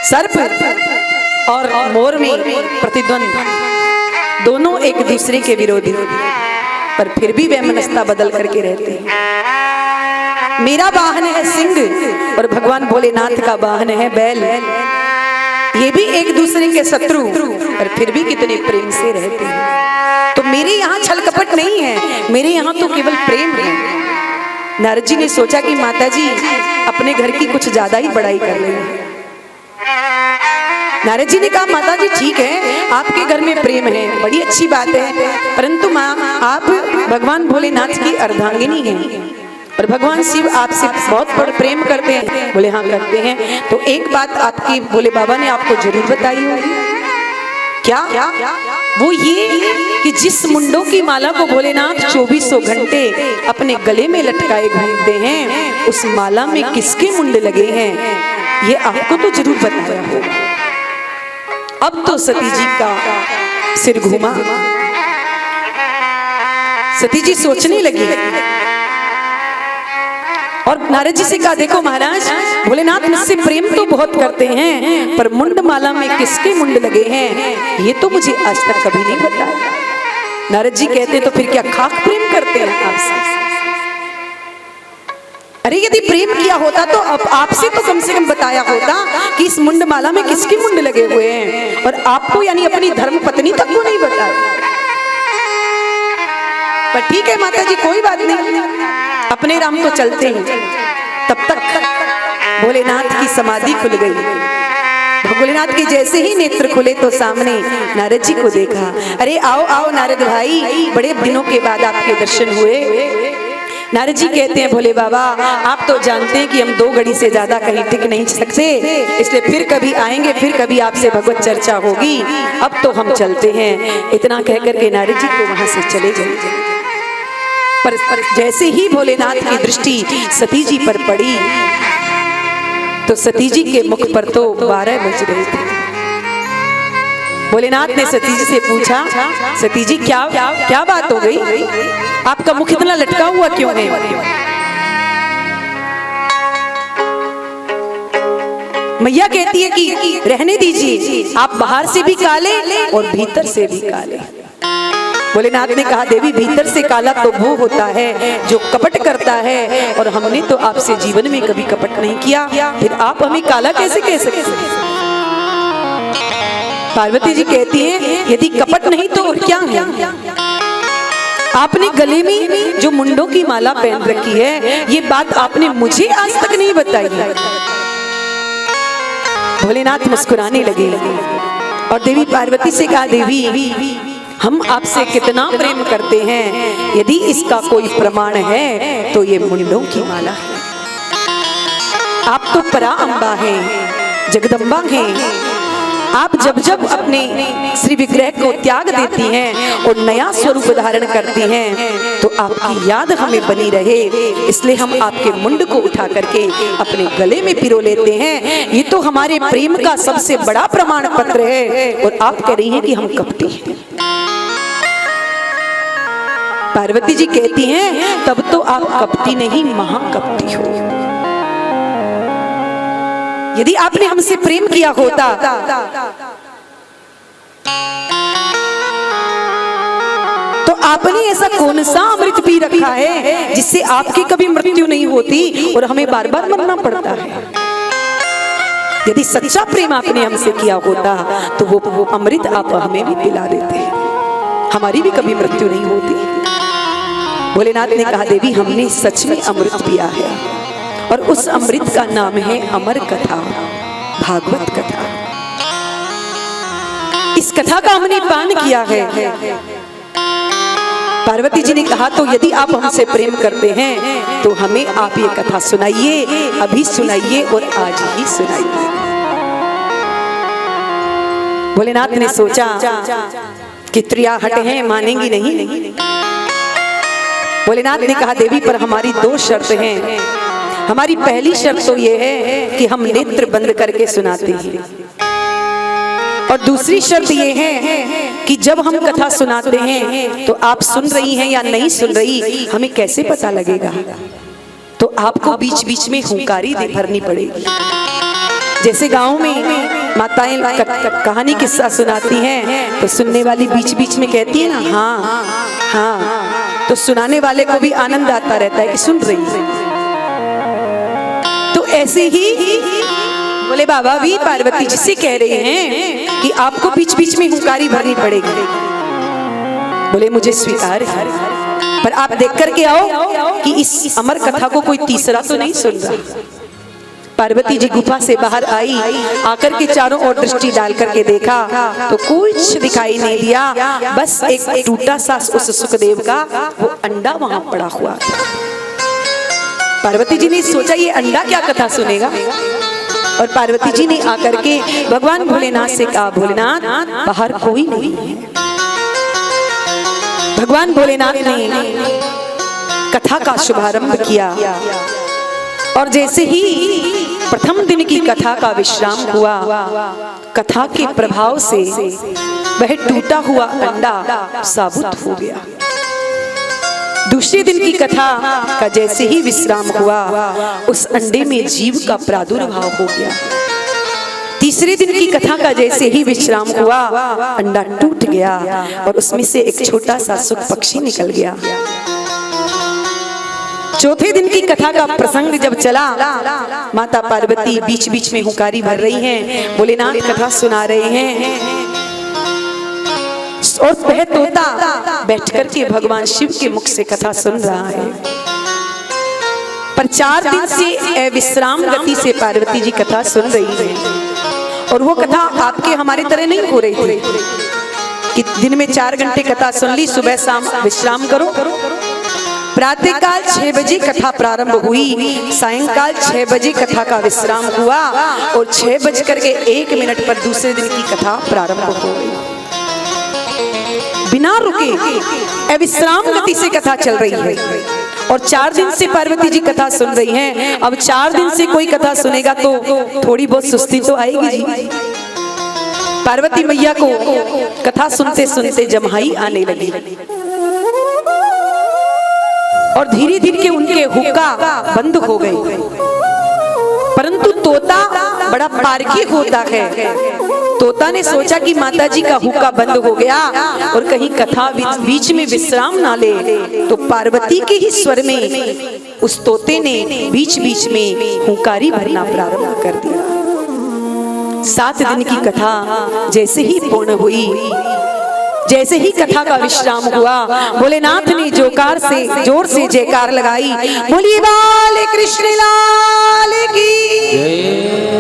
सर्प और मोर में प्रतिद्वंद, दोनों एक दूसरे के विरोधी, पर फिर भी वैमनस्यता बदल करके रहते हैं। मेरा वाहन है सिंह और भगवान भोलेनाथ का वाहन है बैल। ये भी एक दूसरे के शत्रु, पर फिर भी कितने प्रेम से रहते हैं। तो मेरे यहाँ छल कपट नहीं है, मेरे यहाँ तो केवल प्रेम है। नारद जी ने सोचा कि माता जी अपने घर की कुछ ज्यादा ही बड़ाई कर रही है। नारद जी ने कहा माता जी ठीक है, आपके घर में प्रेम है, बड़ी अच्छी बात है, परंतु माँ आप भगवान भोलेनाथ की अर्धांगिनी हैं और भगवान शिव आपसे बहुत बड़ा प्रेम करते हैं। बोले हाँ करते हैं। तो एक बात आपके भोले बाबा ने आपको जरूर बताई होगी। क्या? वो ये कि जिस मुंडों की माला को भोलेनाथ 2400 घंटे अपने गले में लटकाए घूमते हैं, उस माला में किसके मुंड लगे हैं, ये आपको तो जरूर बताया होगा। अब तो सती जी का सिर घूमा, सती जी सोचने लगी और नारद जी से कहा देखो महाराज, भोलेनाथ मुझसे प्रेम तो बहुत करते हैं, पर मुंड माला में किसके मुंड लगे हैं ये तो मुझे आज तक कभी नहीं बताया। नारद जी कहते तो फिर क्या खाक प्रेम करते हैं आपसे? अरे यदि प्रेम किया होता तो अब आपसे तो कम से कम बताया होता कि इस मुंड माला में किसके मुंड लगे हुए हैं, और आपको यानी अपनी धर्म पत्नी तक को नहीं बताया। पर ठीक है माता जी कोई बात नहीं, अपने राम तो चलते हैं। तब तक भोलेनाथ की समाधि खुल गई। भोलेनाथ के जैसे ही नेत्र खुले तो सामने नारद जी को देखा। अरे आओ आओ नारद भाई, बड़े दिनों के बाद आपके दर्शन हुए। नारद जी कहते हैं भोले बाबा आप तो जानते हैं कि हम 2 घड़ी से ज्यादा कहीं टिक नहीं सकते, इसलिए फिर कभी आएंगे, फिर कभी आपसे भगवत चर्चा होगी, अब तो हम चलते हैं। इतना कहकर के नारद जी तो वहां से चले गए। पर जैसे ही भोलेनाथ की दृष्टि सती जी पर पड़ी तो सती जी के मुख पर तो 12 बज रहे थे। भोलेनाथ ने सती जी से पूछा, सती जी क्या बात हो गई, आपका मुख इतना लटका हुआ क्यों है? मैया कहती है कि रहने दीजिए, आप बाहर से भी काले और भीतर से भी काले। भोलेनाथ ने कहा देवी भीतर से काला तो वो होता है जो कपट करता है, और हमने तो आपसे जीवन में कभी कपट नहीं किया, फिर आप हमें काला कैसे कह सकते हैं? पार्वती जी कहती हैं यदि कपट नहीं तो और क्या है? आपने गले में जो मुंडों की माला पहन रखी है, ये बात आपने मुझे आज तक नहीं बताई। भोलेनाथ मुस्कुराने लगे और देवी पार्वती से कहा देवी हम आपसे कितना प्रेम करते हैं, यदि इसका कोई प्रमाण है तो ये मुंडों की माला है। आप तो परा अम्बा हैं, जगदम्बा हैं। आप जब जब अपने श्री विग्रह को त्याग देती हैं और नया स्वरूप धारण करती हैं तो आपकी याद हमें बनी रहे, इसलिए हम आपके मुंड को उठा करके अपने गले में पिरो लेते हैं। ये तो हमारे प्रेम का सबसे बड़ा प्रमाण पत्र है, और आप कह रही हैं कि हम कपटी हैं। पार्वती जी कहती हैं तब तो आप कपटी नहीं महाकपटी हो। यदि आपने हमसे प्रेम किया होता तो आपने ऐसा कौन सा अमृत पी रखा है जिससे आपकी कभी मृत्यु नहीं होती और हमें बार बार मरना पड़ता है। यदि सच्चा प्रेम आपने हमसे किया होता तो वो अमृत आप हमें भी पिला देते, हमारी भी कभी मृत्यु नहीं होती। भोलेनाथ ने कहा देवी हमने सच में अमृत पिया है और उस अमृत का नाम है अमर कथा, भागवत कथा। इस कथा का हमने पान किया है। पार्वती जी ने कहा तो यदि आप हमसे प्रेम करते हैं तो हमें आप ये कथा सुनाइए, अभी सुनाइए और आज ही सुनाइए। भोलेनाथ ने सोचा कि त्रियाहट हैं, मानेंगी नहीं। भोलेनाथ ने कहा देवी पर हमारी दो शर्त हैं। हमारी पहली शर्त तो ये है कि हम नेत्र बंद करके सुनाते हैं और दूसरी शर्त ये है कि जब हम कथा सुनाते हैं तो आप सुन रही हैं या नहीं सुन रही हमें कैसे पता लगेगा। तो आपको बीच बीच में हुंकारी भरनी पड़ेगी। जैसे गांव में माताएं कहानी किस्सा सुनाती हैं तो सुनने वाली बीच बीच में कहती है ना हाँ हाँ, तो सुनाने वाले को भी आनंद आता रहता है कि सुन रही है। तो ऐसे ही बोले बाबा भी पार्वती जी से कह रहे हैं कि आपको बीच बीच में हुंकारी भरनी पड़ेगी। बोले मुझे स्वीकार है, पर आप देख करके आओ कि इस अमर कथा को कोई तीसरा तो नहीं सुन रहा। पार्वती जी गुफा से बाहर आई, आकर के चारों ओर दृष्टि डाल करके देखा तो कुछ दिखाई नहीं दिया, बस एक टूटा सा उस सुखदेव का वो अंडा वहां पड़ा हुआ था। पार्वती जी ने सोचा ये अंडा क्या कथा सुनेगा, और पार्वती जी ने आकर के भगवान भोलेनाथ से कहा भोलेनाथ बाहर कोई नहीं है। भगवान भोलेनाथ ने कथा का शुभारंभ किया और जैसे ही प्रथम दिन की कथा का विश्राम हुआ, कथा के प्रभाव से वह टूटा हुआ अंडा साबुत हो गया। दूसरे दिन की कथा का जैसे ही विश्राम हुआ उस अंडे में जीव का प्रादुर्भाव हो गया। तीसरे दिन की कथा का जैसे ही विश्राम हुआ अंडा टूट गया और उसमें से एक छोटा सा सुख पक्षी निकल गया। चौथे दिन की कथा का प्रसंग जब चला, माता पार्वती बीच बीच में हुंकारी भर रही हैं, भोलेनाथ कथा सुना रहे हैं और वह तोता बैठ करके भगवान शिव के मुख से कथा सुन रहा है। पर 4 दिन से विश्राम गति से पार्वती जी कथा सुन रही है और वो कथा आपके हमारे तरह नहीं हो रही थी कि दिन में 4 घंटे कथा सुन ली, सुबह शाम विश्राम करो। प्रातःकाल 6 बजे कथा प्रारंभ हुई, सायंकाल 6 बजे कथा का विश्राम हुआ और 6:01 पर दूसरे दिन की कथा प्रारंभ हो गई। बिना रुके अविश्राम गति से कथा चल रही है और 4 दिन से पार्वती जी कथा सुन रही हैं। अब 4 दिन से कोई कथा सुनेगा तो थोड़ी बहुत सुस्ती तो आएगी जी। पार्वती मैया को कथा सुनते सुनते जम्हाई आने लगी और धीरे धीरे उनके हुक्का बंद हो गए। परंतु तोता बड़ा पारखी होता है। तोता ने सोचा कि माताजी का हुक्का बंद हो गया और कहीं कथा बीच में विश्राम ना ले, तो पार्वती के ही स्वर में उस तोते ने बीच बीच में हुंकारी भरना प्रारंभ कर दिया। 7 दिन की कथा जैसे ही पूर्ण हुई, जैसे ही कथा का विश्राम हुआ, भोलेनाथ ने जोर से जयकार लगाई, बोलिए बाल कृष्ण लाल की।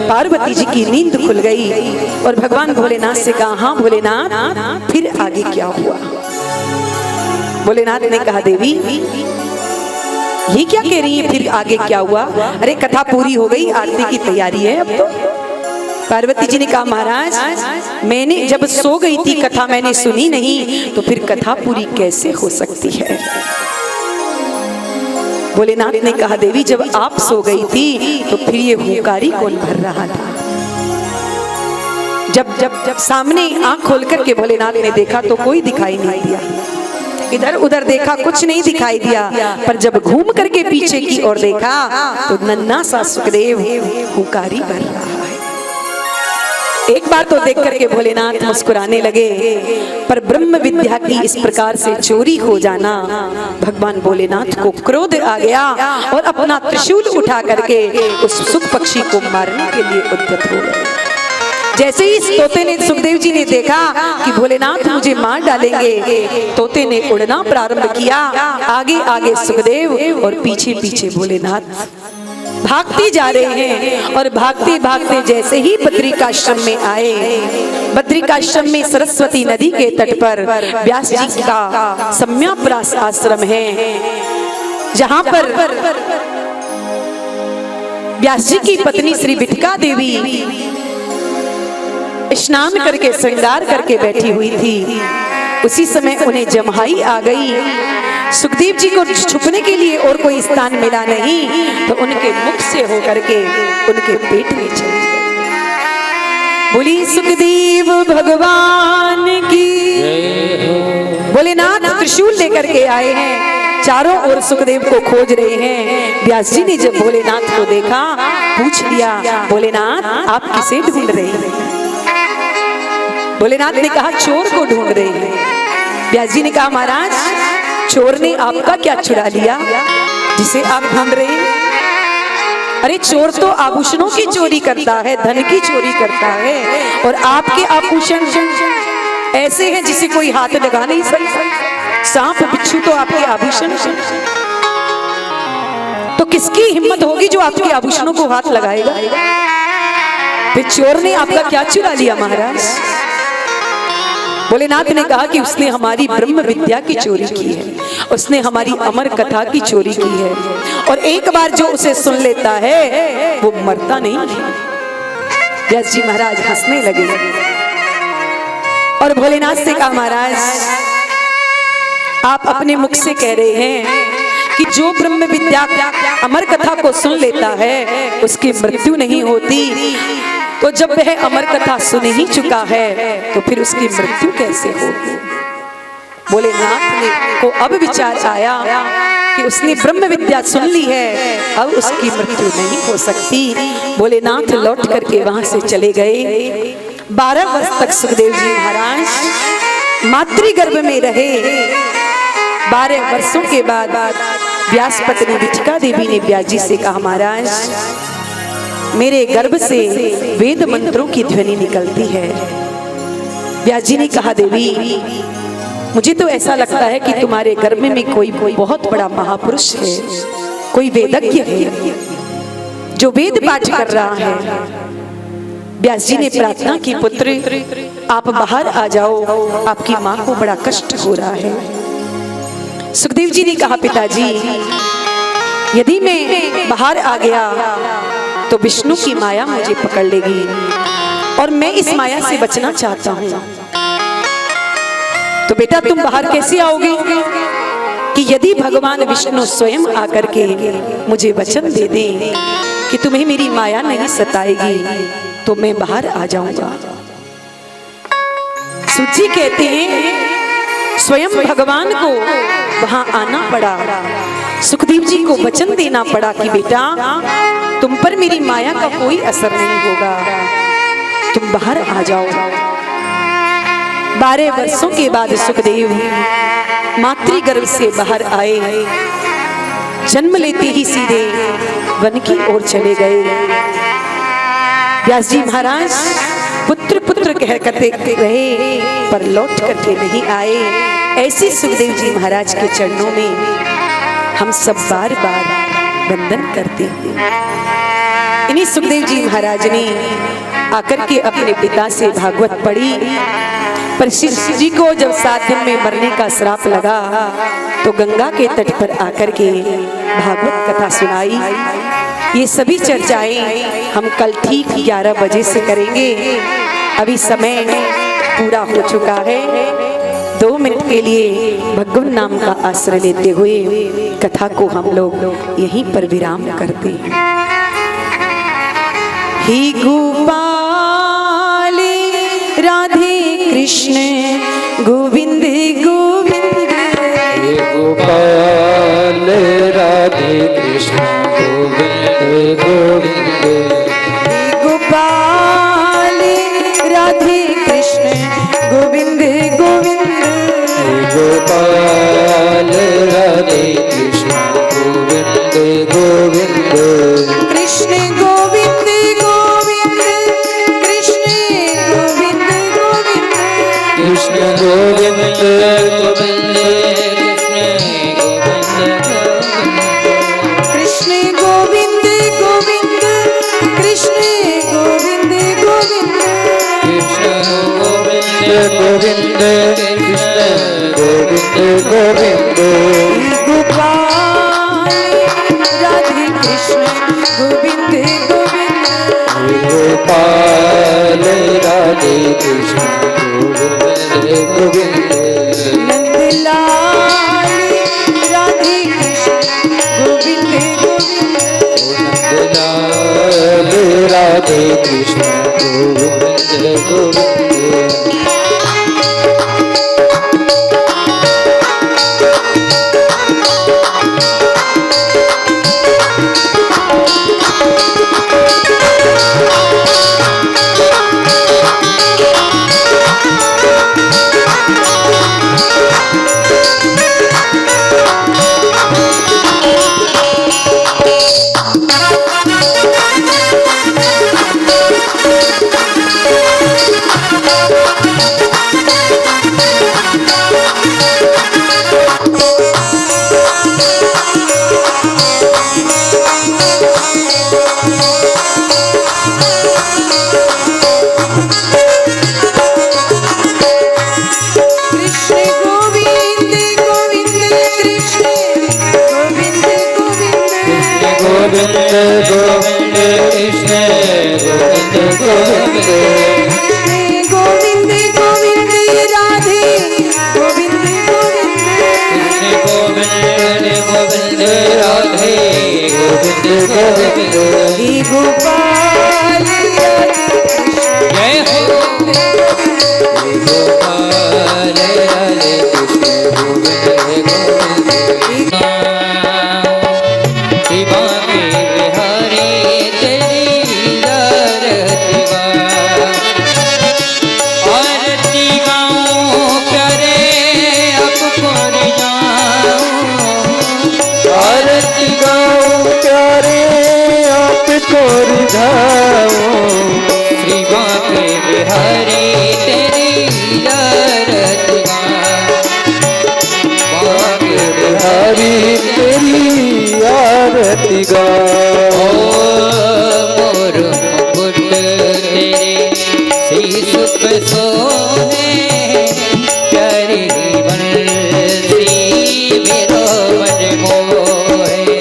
पार्वती जी की नींद खुल गई और भगवान भोलेनाथ से कहा हाँ भोलेनाथ फिर आगे क्या हुआ। भोलेनाथ ने कहा देवी ये क्या कह रही है फिर आगे क्या हुआ? अरे कथा पूरी हो गई, आरती की तैयारी है अब तो। पार्वती जी ने कहा महाराज मैंने जब सो गई थी कथा मैंने सुनी नहीं, तो फिर कथा पूरी कैसे हो सकती है? भोलेनाथ ने कहा देवी जब आप सो गई थी तो फिर ये हुंकारी कौन भर रहा था? जब सामने आंख खोल करके भोलेनाथ ने देखा तो कोई दिखाई नहीं दिया। इधर उधर देखा, कुछ नहीं दिखाई दिया, पर जब घूम करके पीछे की ओर देखा तो नन्हा सा सुखदेव हुंकारी भर रहा है। एक बार तो देख करके भोलेनाथ मुस्कुराने लगे, पर ब्रह्म विद्या की इस प्रकार से चोरी हो जाना भगवान भोलेनाथ को क्रोध आ गया और अपना त्रिशूल उठा करके उस सुख पक्षी को मारने के लिए उद्यत हो गए। जैसे ही इस तोते ने, सुखदेव जी ने देखा कि भोलेनाथ मुझे मार डालेंगे, तोते ने उड़ना प्रारंभ किया, आगे आगे सुखदेव और पीछे पीछे भोलेनाथ भागते जा रहे हैं। और भागते भागते जैसे ही बद्रिकाश्रम में आए, बद्रिकाश्रम में सरस्वती नदी के तट पर व्यास जी का सम्यक्प्रास आश्रम है, जहां पर व्यास जी की पत्नी श्री विठका देवी स्नान करके श्रृंगार करके बैठी हुई थी। उसी समय उन्हें जम्हाई आ गई। सुखदेव जी को छुपने के लिए और कोई स्थान मिला नहीं, तो उनके मुख से होकर के उनके पेट में चली गई। बोली सुखदेव भगवान की। भोलेनाथ त्रिशूल लेकर के आए हैं, चारों ओर सुखदेव को खोज रहे हैं। व्यास जी ने जब भोलेनाथ को देखा, पूछ लिया, भोलेनाथ आप किसे ढूंढ रहे हैं? भोलेनाथ ने कहा, चोर को ढूंढ रहे हैं। व्यास जी ने कहा, महाराज चोर ने आपका क्या चुरा लिया जिसे आप ढूंढ रहे हैं? अरे चोर तो आभूषणों की चोरी करता है, धन की चोरी करता है, और आपके आभूषण ऐसे हैं जिसे कोई हाथ लगा नहीं सकता। सांप बिच्छू तो आपके आभूषण, तो किसकी हिम्मत होगी जो आपके आभूषणों को हाथ लगाएगा? फिर चोर ने आपका क्या चुरा लिया महाराज? भोलेनाथ ने कहा कि उसने हमारी ब्रह्म विद्या की चोरी की है, उसने हमारी अमर कथा की चोरी की है, और एक बार जो उसे सुन लेता है वो मरता नहीं। व्यास जी महाराज हंसने लगे और भोलेनाथ से कहा, महाराज आप अपने मुख से कह रहे हैं कि जो ब्रह्म विद्या अमर कथा को सुन लेता है उसकी मृत्यु नहीं होती, तो जब वह अमर कथा सुन ही चुका है तो फिर उसकी मृत्यु कैसे होगी? भोलेनाथ ने को अब विचार आया कि उसने ब्रह्म विद्या सुन ली है, अब उसकी मृत्यु नहीं हो सकती। भोलेनाथ लौट करके वहां से चले गए। 12 वर्ष तक सुखदेव जी महाराज मातृगर्भ में रहे। 12 वर्षों के बाद व्यास पत्नी विठका देवी ने व्यास जी से कहा, महाराज मेरे गर्भ से वेद मंत्रों की ध्वनि निकलती है। व्यास जी ने कहा, देवी मुझे तो ऐसा लगता है कि तुम्हारे गर्भ में कोई बहुत बड़ा महापुरुष है, कोई वेदज्ञ है जो वेद पाठ कर रहा है। व्यास जी ने प्रार्थना की, पुत्र आप बाहर आ जाओ, आपकी माँ को बड़ा कष्ट हो रहा है। सुखदेव जी ने कहा, पिताजी यदि मैं बाहर आ गया तो विष्णु की माया मुझे पकड़ लेगी और मैं इस माया से बचना चाहता हूँ। तो बेटा तुम बाहर कैसे आओगे कि यदि भगवान विष्णु स्वयं आकर के मुझे वचन दे दें कि तुम्हें मेरी माया नहीं सताएगी तो मैं बाहर आ जाऊंगा। सूची कहते हैं स्वयं भगवान को वहां आना पड़ा, सुखदेव जी को वचन देना पड़ा कि बेटा तुम पर मेरी माया का कोई असर नहीं होगा, तुम बाहर आ जाओ। 12 वर्षों के बाद सुखदेव मातृगर्भ से बाहर आए। जन्म लेते ही सीधे वन की ओर चले गए। व्यास जी महाराज पुत्र पुत्र कह करते रहे पर लौट करके नहीं आए। ऐसे सुखदेव जी महाराज के चरणों में हम सब बार बार वंदन करते हैं। इन्हीं सुखदेव जी महाराज ने आकर के अपने पिता से भागवत पढ़ी, पर शिव जी को जब 7 दिन में मरने का श्राप लगा तो गंगा के तट पर आकर के भागवत कथा सुनाई। ये सभी चर्चाएं हम कल ठीक 11 बजे से करेंगे। अभी समय पूरा हो चुका है। 2 मिनट के लिए भगवान नाम का आश्रय लेते हुए कथा को हम लोग यहीं पर विराम करते हैं। हे गोपाल राधे कृष्ण गोविंद गोविंद। गोविंद गोपाल राधे कृष्ण गोविंद गोविंद गोपाल राधे कृष्ण गोविंद गोविंद नंदलाल राधे कृष्ण गोविंद गोविंद नंदलाल राधे कृष्ण गोविंद गोविंद गोपाल जय हो गोपाल राधे कृष्ण गोविंद गोविंद शिवा के बिहारी तेरी आरती गाऊं प्यारे आपको रिझाऊं आरती गाऊं प्यारे आपको रिझाऊं शिवा के बिहारी तेरी आरती बिहारी तेरी आरती गाओ मोर मुकुट तेरे शीश पे सोहे प्यारी बंसी मेरो मन मोहे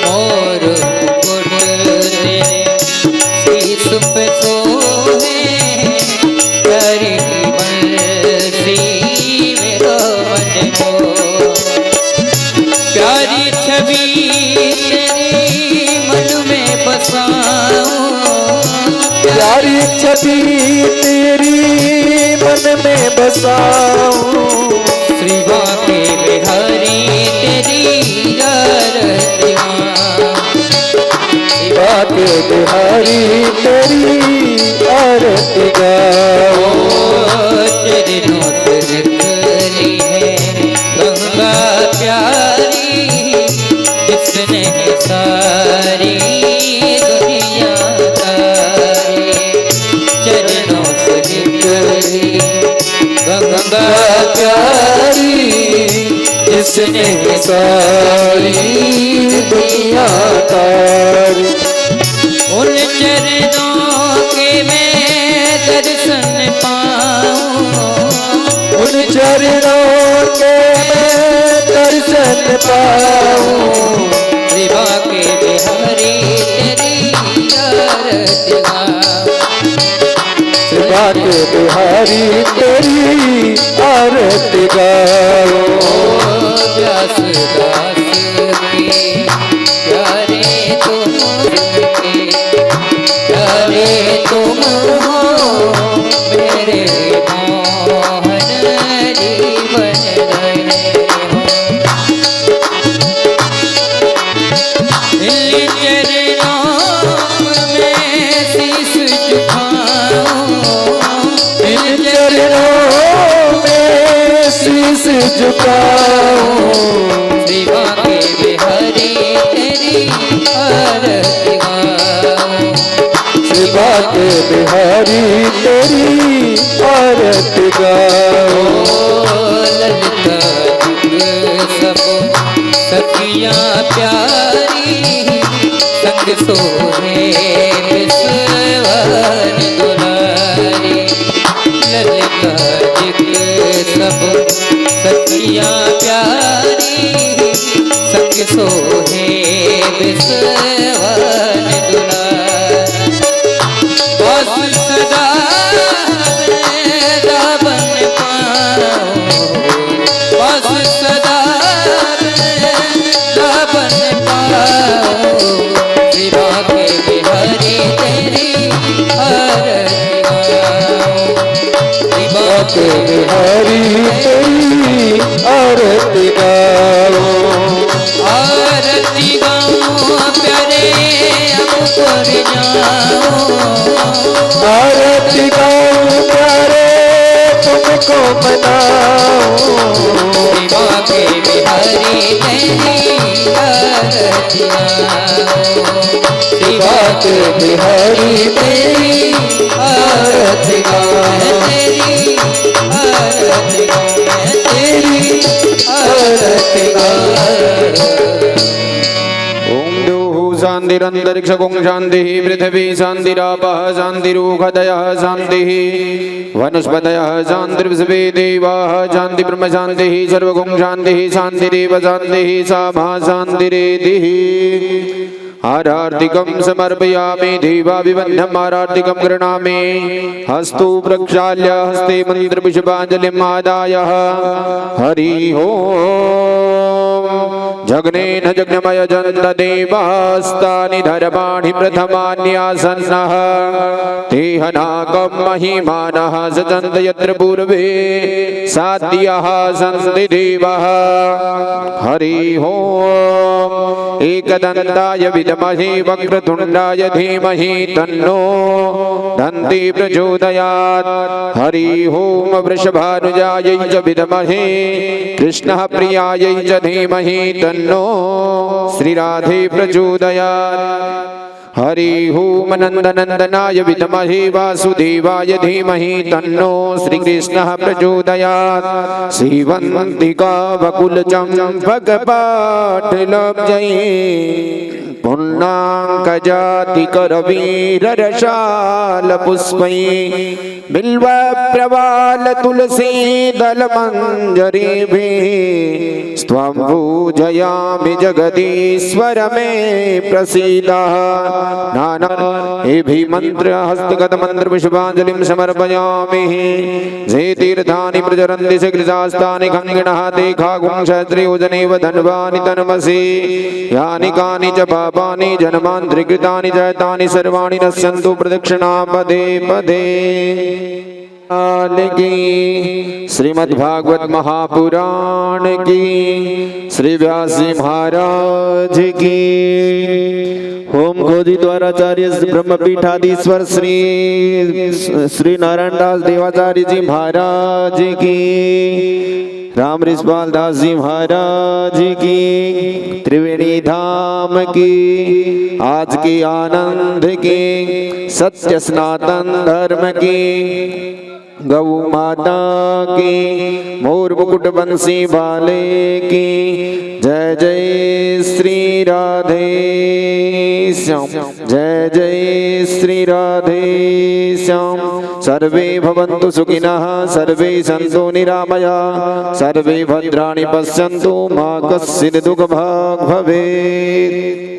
मोर मुकुट तेरे शीश पे सोहे प्यारी बंसी मेरो मन मोहे प्यारी छवि तेरी मन में बसाऊं प्यारी छवि तेरी मन में बसाऊं श्रीवा के बिहारी तेरी आरती श्रीवा के बिहारी तेरी आरती गाओ तेरी नोट निकली है गंगा प्यारी जिसने सारी दुनिया तारी चरणों से निकली गंगा प्यारी जिसने सारी दुनिया तारी उन चरणों के मैं दर्शन पाऊं उन चरणों के दर्शन पाऊं शिवा के बिहारी तेरी आरती शिवा के बिहारी तेरी आरती गाओ व्यास दास के प्यारे तुम प्यारे तुम हो मेरे मोहन जीवन झुकाऊं शिवा के बिहारी तेरी आरती गाऊं शिवा के बिहारी तेरी आरती गाऊं ललिता सब सखियां प्यारी संग सोहे विश्वान दुलारी ललिता सब किया प्यारी संग सोहे बिसवन दुला बस सदा मेरा बन पाओ बस सदा मेरा बन पाओ शिवा के बिहारी तेरी आरती गाओ के बिहारी तेरी आरती गाओ आरती गाओ प्यारे अब पर जाओ आरती गाओ प्यारे तुमको मनाओ शिवा के बिहारी तेरी आरती गाओ शिवा के बिहारी तेरी आरती गाओ तेरी आरती गाओ तेरी आरती गाओ ओम द्योः शान्तिरन्तरिक्षं शान्तिः पृथिवी शान्तिरापः शान्तिरोषधयः शान्तिः वनस्पतयः शान्तिर्विश्वे देवाः शान्ति ब्रह्म शान्तिः सर्वगुं शान्तिः शान्तिरेव शान्तिः सा महाशान्तिरेतिः आरार्तिकं समर्पयामि देवाभिवन्दम् आरार्तिकं गृह्णामि हस्तौ प्रक्षाल्य हस्ते मन्त्रपुष्पाञ्जलिम् आदाय हरि ओम् जग्नेन जग्नमय जन्त देवास्तानि धर्माणि प्रथमान्यासन्नः तेहनाकं महिमानः सजन्त यत्र पूर्वे साध्यः सन्ति देवः हरि ओम् एकदन्ताय विद्महे वक्रतुण्डाय धीमहि तन्नो दन्ति प्रचोदयात् हरि ओम् वृषभानुजायै च विद्महे कृष्णः प्रियायै च धीमहि तन्नो श्रीराधे प्रचोदयात् हरि ओम् नन्दनन्दनाय विद्महे वासुदेवाय धीमहि तन्नो श्रीकृष्णः प्रचोदयात् सीवन्तिका वकुलचम्पकपाटलब्जै पुण्णाङ्कजातिकरवीररशालपुष्पै बिल्वप्रवाल तुलसीदलमञ्जरीभिः स्त्वं पूजयामि जगदीश्वर मे प्रसीद नानाभिः मन्त्रहस्तगतमन्त्रपुष्पाञ्जलिं समर्पयामि जे तीर्थानि प्रचरन्ति शीघ्रशास्तानि खङ्गिणः ते खागुंशत्रियोजनेव धन्वानि तन्मसि यानि कानि च पापानि जन्मान्तरिकृतानि च तानि सर्वाणि नश्यन्तु प्रदक्षिणा पदे पदे की श्रीमद्भागवत महापुराण की श्री व्यासी महाराज की ओम खोजी द्वाराचार्य ब्रह्मपीठाधीश्वर श्री नारायण दास देवाचार्य जी महाराज की राम रिसपाल दास जी महाराज की त्रिवेणी धाम की आज की आनंद की सत्य सनातन धर्म की गौ माता की मोर मुकुट बंसी वाले की जय जय श्री राधे श्याम जय जय श्री राधे श्याम सर्वे भवन्तु सुखिनः सर्वे सन्तु निरामयाः सर्वे भद्राणि पश्यन्तु मा कश्चित् दुःखभाग् भवेत्।